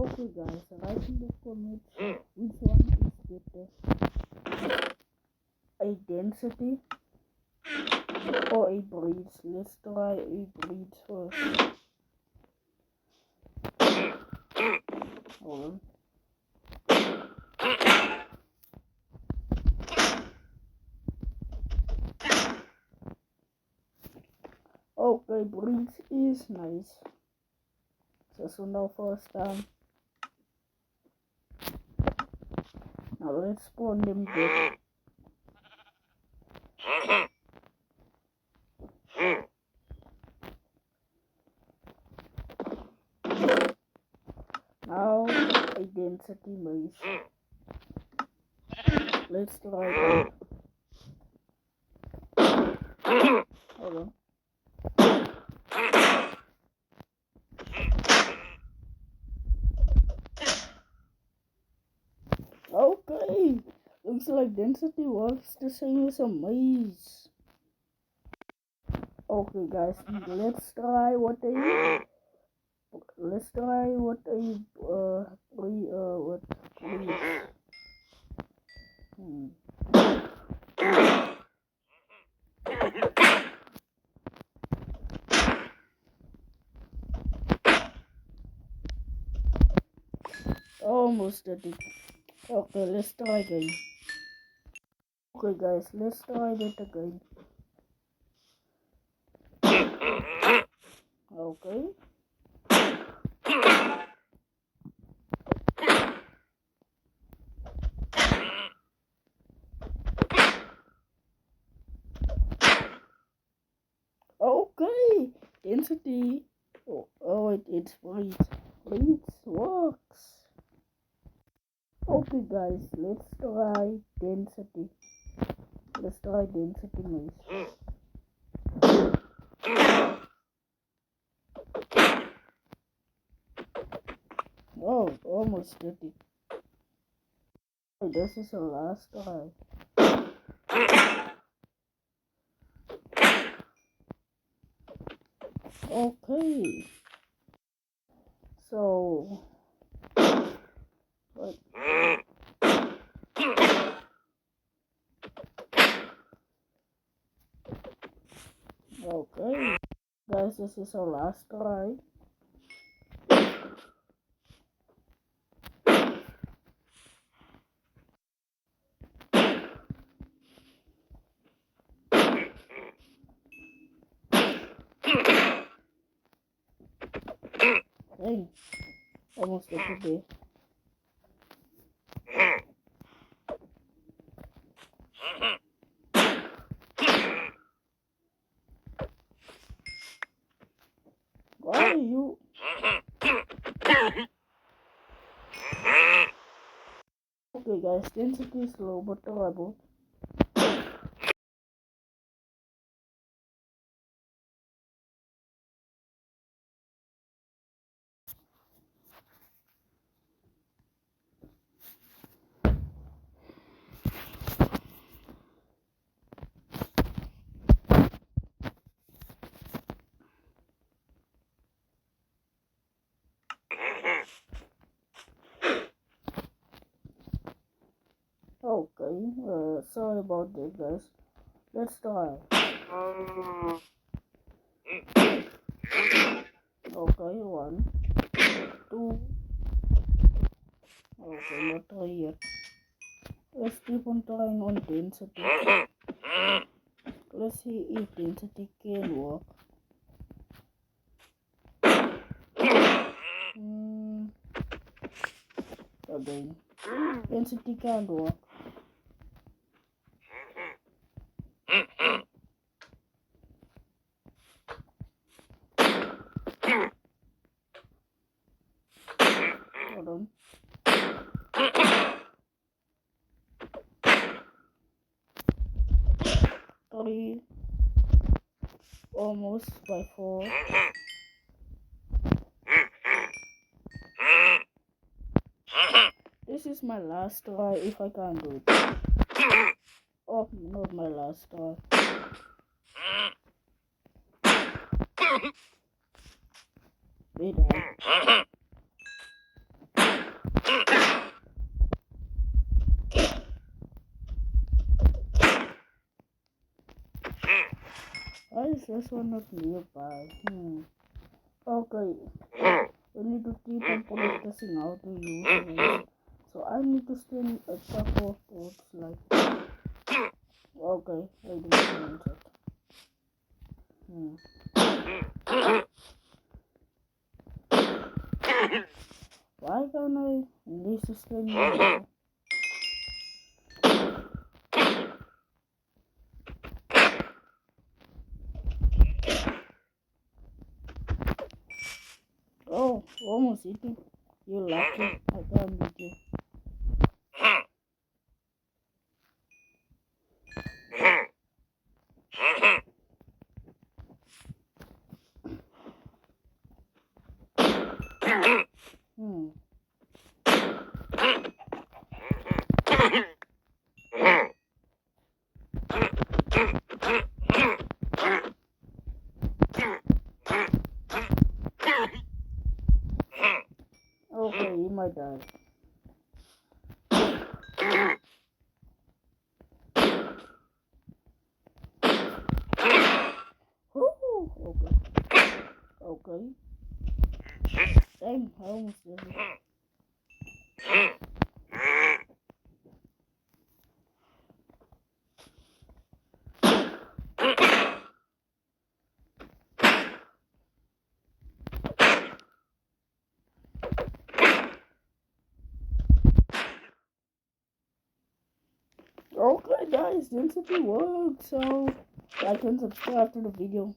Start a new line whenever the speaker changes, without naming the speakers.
Okay guys, write in the comments which one is better, a density or a breeds. Let's try a breeds first. Hold on. Okay, breeds is nice. So now first time. Now let's spawn them back. Now a density maze. Let's try that. Hold on. Okay, looks like density works the same as a maze. Okay guys, let's try what a almost did it. Okay, let's try again. Okay guys, let's try that again. Okay. Okay, density. Oh, it's breeds. Breeds works. Okay guys, let's try density. Let's try density maze. Oh, almost did it. This is the last try. Okay. So, what? Okay, guys, this is our last try. Hey, almost did it. Why are you? Okay guys, density is low but terrible. Okay, sorry about this guys. Let's try. Okay, 1, 2. Okay, not try yet. Let's keep on trying on density. Let's see if density can work. Again, density can't work. Hold on. 3, almost by 4. This is my last try if I can't do it. Oh, not my last try. Wait, this one not nearby? Okay. We need to keep on practicing how to use it. So I need to spend a couple of thoughts like. Okay, wait a minute. Why can't I need to spend more? Oh, almost hit me. You're lucky. I can't beat you. Okay, he might die. Okay. Okay. Dang, I almost did it. Okay guys, density worked, so like and subscribe to the video.